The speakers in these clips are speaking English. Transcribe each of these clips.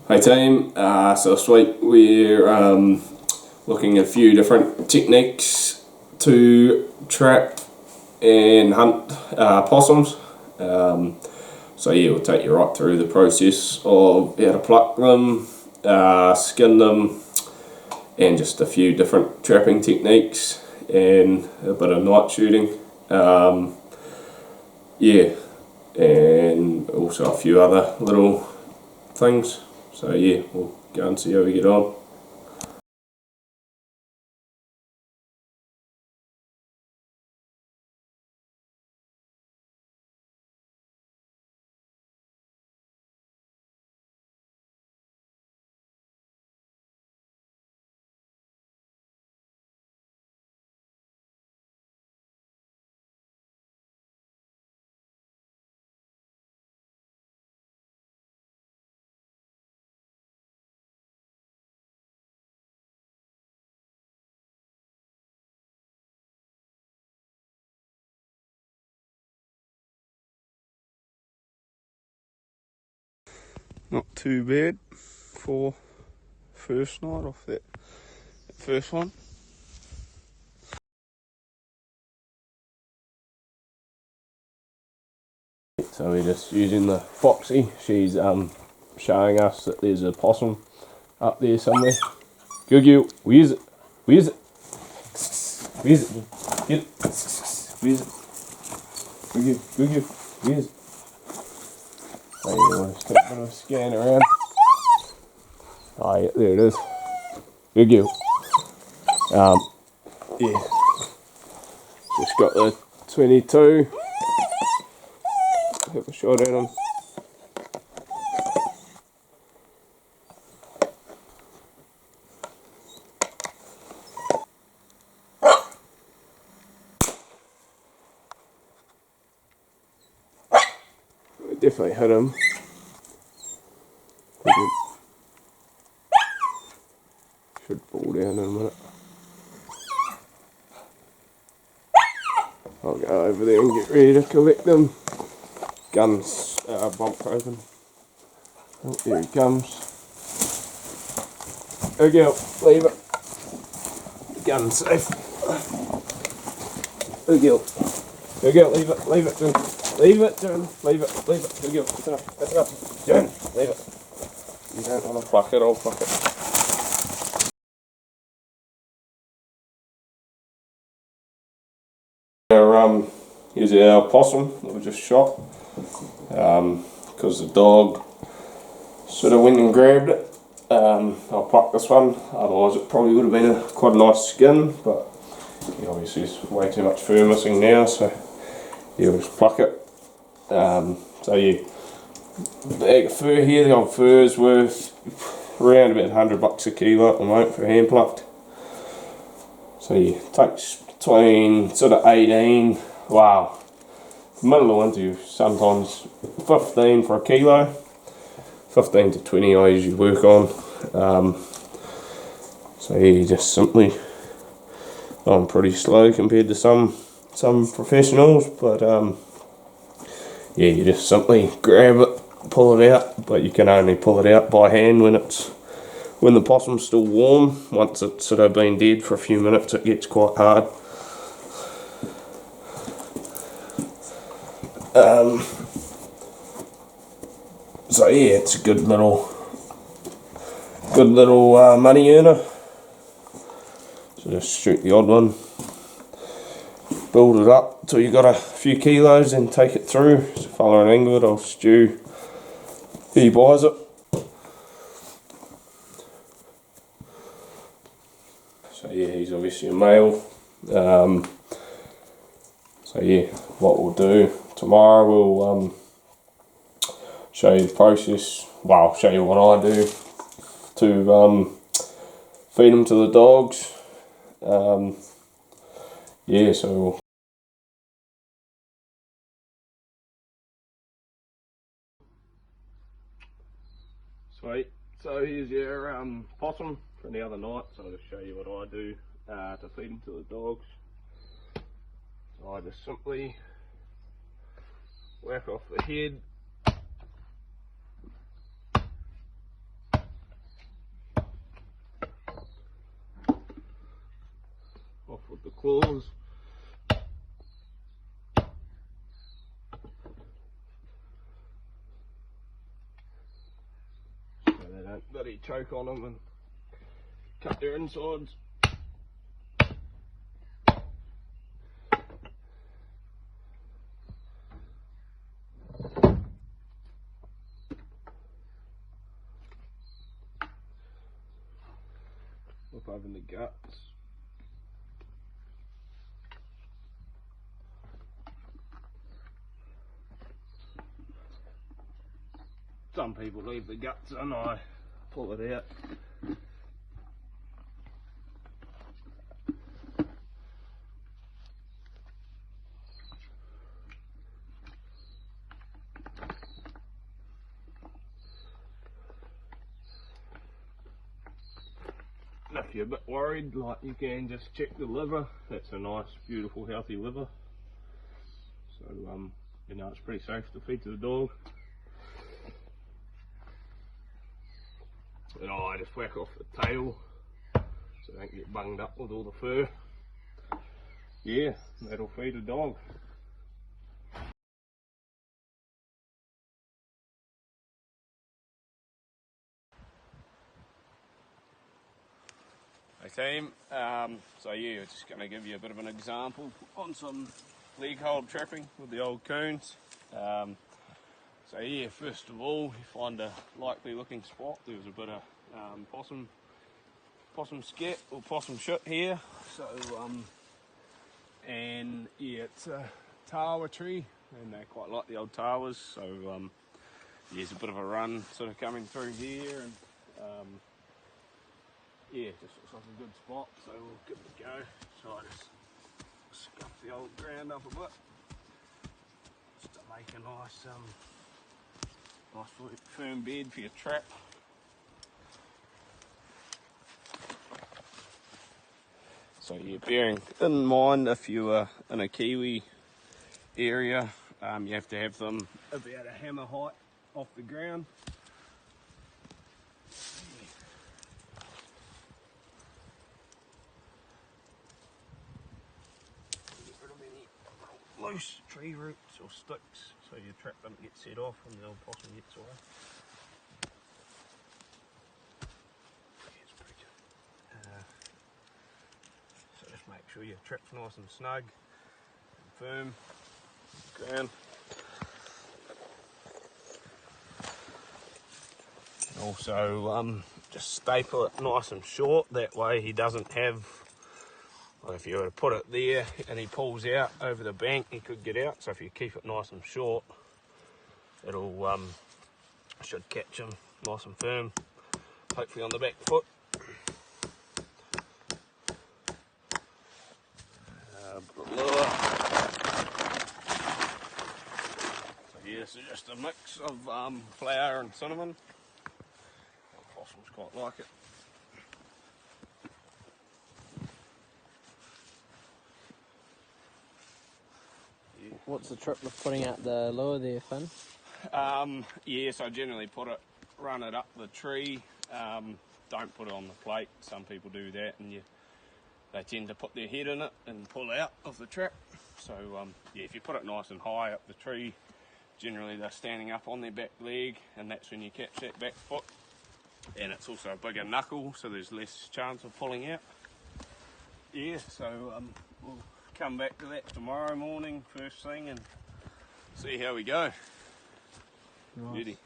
Hey team, so this week we're looking at a few different techniques to trap and hunt possums. So yeah, we'll take you right through the process of how to pluck them, skin them, and just a few different trapping techniques and a bit of night shooting. Yeah, and also a few other little things. So yeah, we'll go and see how we get on. Not too bad for first night off that first one. So we're just using the Foxy. She's showing us that there's a possum up there somewhere. Goo, where's it? Where's it? Where's it? Get it. Where's it? Goo, where's it? So yeah, we'll just take a bit of a scan around. Oh yeah, there it is. Goo. Yeah. Just got the 22. Have a shot at him. Definitely hit him. Should fall down in a minute. I'll go over there and get ready to collect them. Gun's bumped open. Oh, there he comes. Go girl, leave it. The gun's safe. Go girl. Go girl, leave it, Jen. Leave it, Jen. Leave it. Go girl, that's enough. Jen, leave it. You don't want to pluck it, I'll pluck it. Here's our possum that we just shot. Because the dog sort of went and grabbed it. I'll pluck this one, otherwise it probably would have been quite a nice skin, but yeah, obviously there's way too much fur missing now, so yeah, we'll just pluck it. So yeah, the bag of fur here, the old fur is worth around about $100 a kilo at the moment for hand plucked. So yeah, takes between sort of 18, wow, middle of winter sometimes 15 for a kilo. 15 to 20 I usually work on. So yeah, you just simply, I'm pretty slow compared to some professionals, but yeah, you just simply grab it, pull it out, but you can only pull it out by hand when the possum's still warm. Once it's sort of been dead for a few minutes, it gets quite hard. So yeah, it's a good little money earner. So just shoot the odd one, build it up till you got a few kilos, and take it through. So following England, I'll Stu, he buys it. So yeah, he's obviously a male. So yeah, what we'll do tomorrow, we'll show you the process. Well, I'll show you what I do to feed them to the dogs. Yeah, so sweet. So here's your possum from the other night. So I'll just show you what I do to feed them to the dogs. So I just simply whack off the head. the claws. So they don't bloody choke on them and cut their insides. Up over the guts. Some people leave the guts in, I pull it out. If you're a bit worried, like, you can just check the liver. That's a nice, beautiful, healthy liver. So, you know, it's pretty safe to feed to the dog. And I just whack off the tail so they don't get bunged up with all the fur. Yeah, that'll feed a dog. Hey team, so yeah, just going to give you a bit of an example on some leg hold trapping with the old coons. So yeah, first of all, you find a likely looking spot. There was a bit of possum scat or possum shit here. So and yeah, it's a tawa tree, and they quite like the old tawas. So yeah, there's a bit of a run sort of coming through here, and yeah, just looks like a good spot, so we'll give it a go. So I just scuff the old ground up a bit, just to make a nice, nice firm bed for your trap. So yeah, bearing in mind if you are in a kiwi area, you have to have them about a hammer height off the ground. Loose tree roots or sticks so your trap doesn't get set off when the old possum gets away. It's pretty good. So just make sure your trap's nice and snug and firm ground. And also just staple it nice and short, that way he doesn't have, well, if you were to put it there and he pulls out over the bank, he could get out. So if you keep it nice and short, it'll should catch him nice and firm, hopefully on the back foot. Lure. So yeah, this is just a mix of flour and cinnamon. The possums quite like it. What's the trick with putting out the lure there, Fynn? Yeah, so I generally run it up the tree. Don't put it on the plate. Some people do that, and they tend to put their head in it and pull out of the trap. So yeah, if you put it nice and high up the tree, generally they're standing up on their back leg, and that's when you catch that back foot. And it's also a bigger knuckle, so there's less chance of pulling out. Yeah, so we'll come back to that tomorrow morning first thing and see how we go. Nice. Beauty.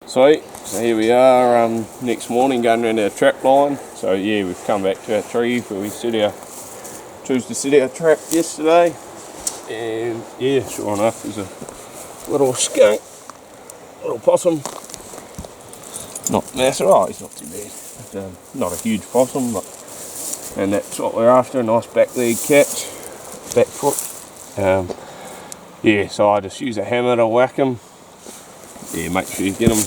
Sweet, so here we are next morning going around our trap line. So yeah, we've come back to our tree where we chose to set our trap yesterday. And yeah, sure enough, there's a little skunk, little possum. Not massive, oh, he's not too bad. Not a huge possum, and that's what we're after, a nice back leg catch, back foot. Yeah, so I just use a hammer to whack him. Yeah, make sure you get him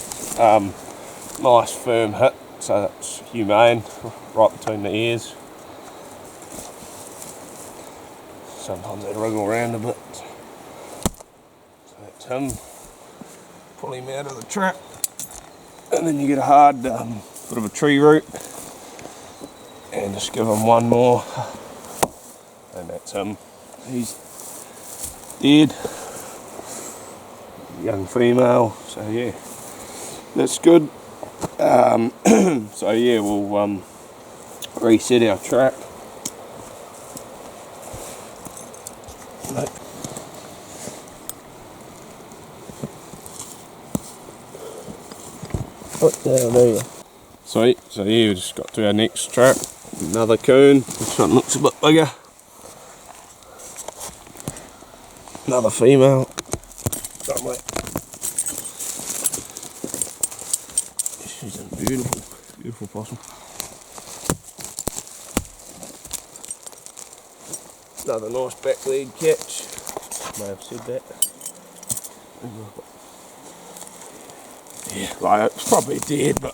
nice firm hit, so that's humane, right between the ears. Sometimes they wriggle around a bit. So that's him. Pull him out of the trap, and then you get a hard bit of a tree root, and just give him one more, and that's him. He's dead. Young female, so yeah, that's good. So yeah, we'll reset our trap. What the hell do you? Sweet, so yeah, we just got to our next trap. Another coon. This one looks a bit bigger. Another female. Lovely. She's a beautiful possum. Another nice back leg catch. May have said that. Yeah, like it's probably dead, but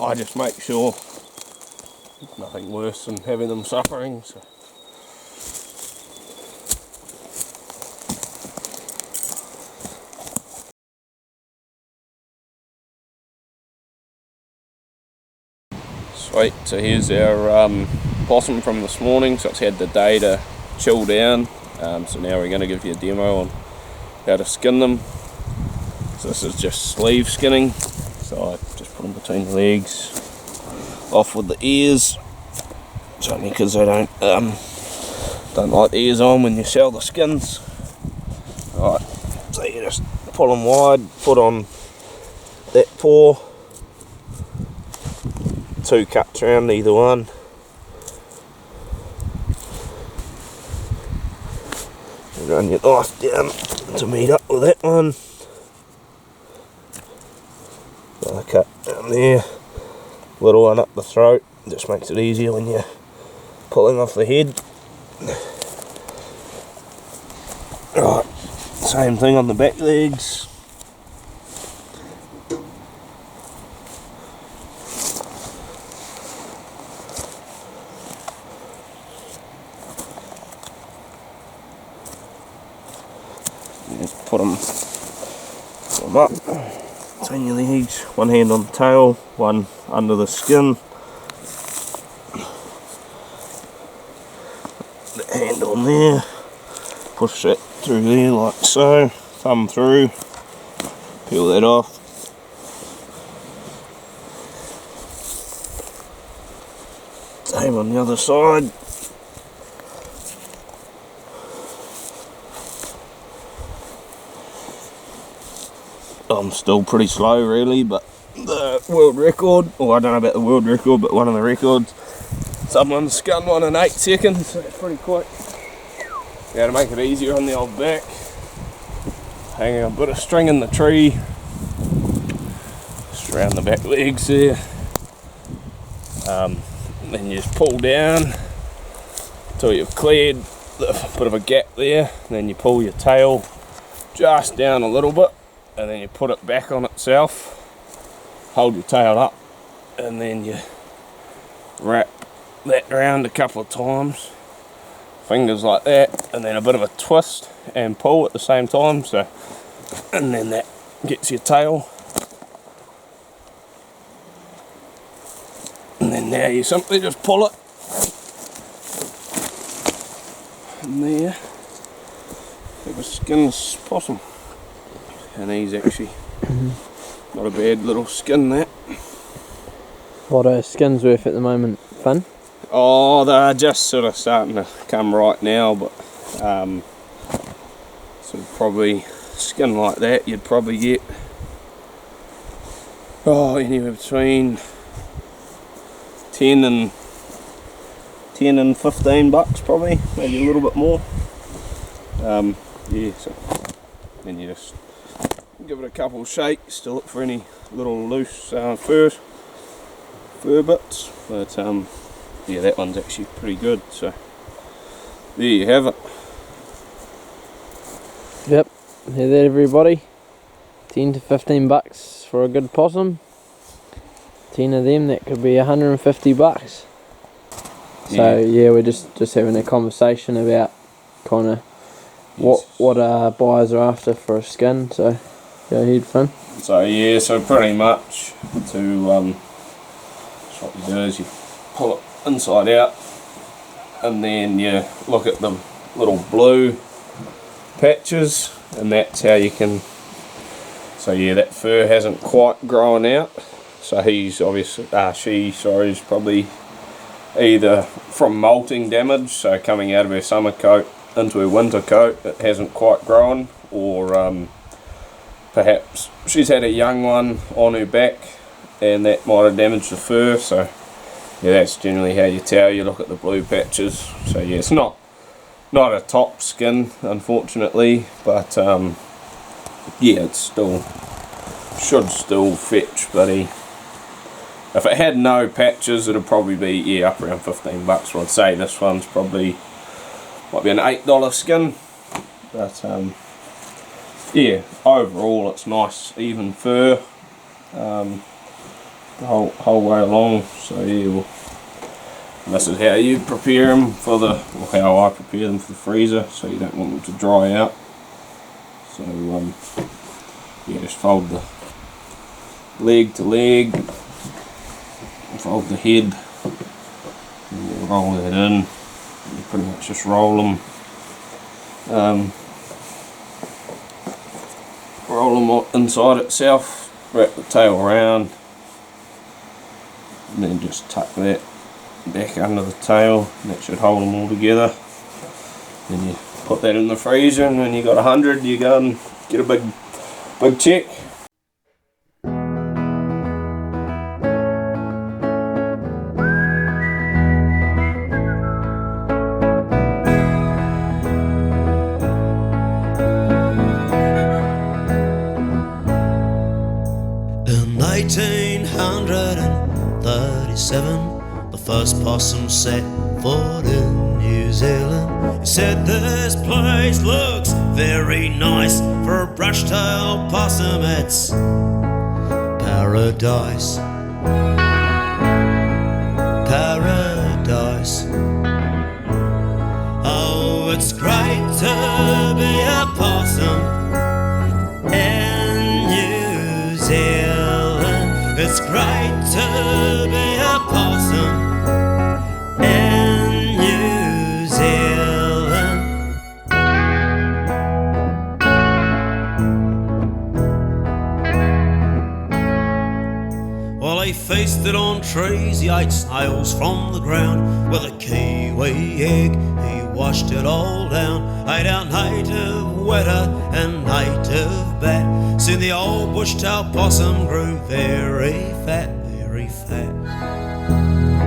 I just make sure nothing worse than having them suffering. So. Sweet, so here's our possum from this morning. So it's had the day to chill down. So now we're going to give you a demo on how to skin them. So this is just sleeve skinning. So I just put them between the legs, off with the ears. It's only because they don't like the ears on when you sell the skins. Right, so you just pull them wide, put on that paw. 2 cuts around either one. And run your knife down to meet up with that one. Another cut down there. Little one up the throat. Just makes it easier when you're pulling off the head. Right, same thing on the back legs. Just put them up, between your legs, one hand on the tail, one under the skin, the hand on there, push that through there like so, thumb through, peel that off. Same on the other side. I'm still pretty slow really, but the world record, or I don't know about the world record, but one of the records, someone skinned one in 8 seconds, so it's pretty quick. Yeah, to make it easier on the old back, hanging a bit of string in the tree, just around the back legs there. Then you just pull down until you've cleared a bit of a gap there, and then you pull your tail just down a little bit, and then you put it back on itself, hold your tail up, and then you wrap that around a couple of times, fingers like that, and then a bit of a twist and pull at the same time, so, and then that gets your tail. And then now you simply just pull it, and there, have a skinless possum. And he's actually not a bad little skin, that. What are skins worth at the moment, Fynn? Oh, they're just sort of starting to come right now, but so probably skin like that you'd probably get anywhere between 10 and 15 bucks probably, maybe a little bit more. Yeah, so then you just give it a couple of shakes to look for any little loose fur bits, but yeah, that one's actually pretty good, so there you have it. Yep, hear that everybody? 10 to 15 bucks for a good possum. 10 of them, that could be 150 bucks. So yeah, we're just having a conversation about kind of what buyers are after for a skin, so go ahead, Fynn. So yeah, so pretty much to So what you do is you pull it inside out, and then you look at the little blue patches, and that's how you can. So yeah, that fur hasn't quite grown out. So he's obviously, is probably either from molting damage, so coming out of her summer coat into her winter coat, it hasn't quite grown, or perhaps she's had a young one on her back and that might have damaged the fur. So yeah, that's generally how you tell. You look at the blue patches. So yeah, it's not a top skin, unfortunately, but yeah, it's still should still fetch, buddy. If it had no patches, it'd probably be up around $15. I'd say this one's probably might be an $8 skin, but yeah, overall it's nice even fur the whole way along. So yeah, this is how you prepare them for the, or how I prepare them for the freezer, so you don't want them to dry out. So yeah, just fold the leg to leg, fold the head, and you roll that in. You pretty much just roll them, inside itself, wrap the tail around, and then just tuck that back under the tail, and that should hold them all together. Then you put that in the freezer, and when you got 100, you go and get a big check. In 1837, the first possum set foot in New Zealand. He said, "This place looks very nice for a brush-tailed possum. It's paradise, paradise. Oh, it's great to be a possum in New Zealand. It's great to be a possum in New Zealand." Well, he feasted on trees, he ate snails from the ground. With a kiwi egg, he washed it all down. Ate our native weta and native bat. Soon the old bush-tailed possum grew very fat, very fat.